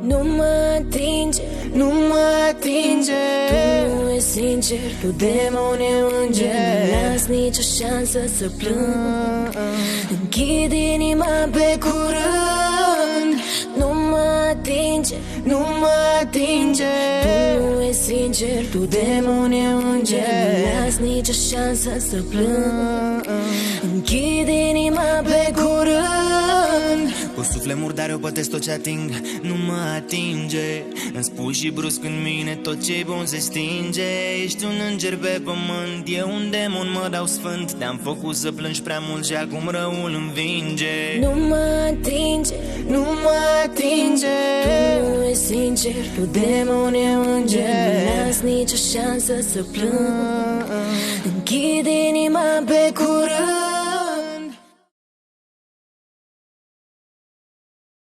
Nu mă atinge, nu mă atinge. tu nu e sincer, tu demon e înger. Nu las nicio șansă să plâng. Închid inima pe curând. Nu mă atinge, nu mă atinge. tu nu e sincer, tu demon e înger. Nu las nicio șansă să plâng. Închid inima pe curând. Cu suflet murdar eu pătesc tot ce ating. Nu mă atinge. Îmi spui și brusc în mine tot ce-i bun se stinge. Ești un înger pe pământ, e un demon, mă dau sfânt. Te-am făcut să plângi prea mult și acum răul învinge. Nu mă atinge, nu mă atinge. tu nu e sincer, tu demon e înger. Nu las nicio șansă să plâng. Închid inima pe curând.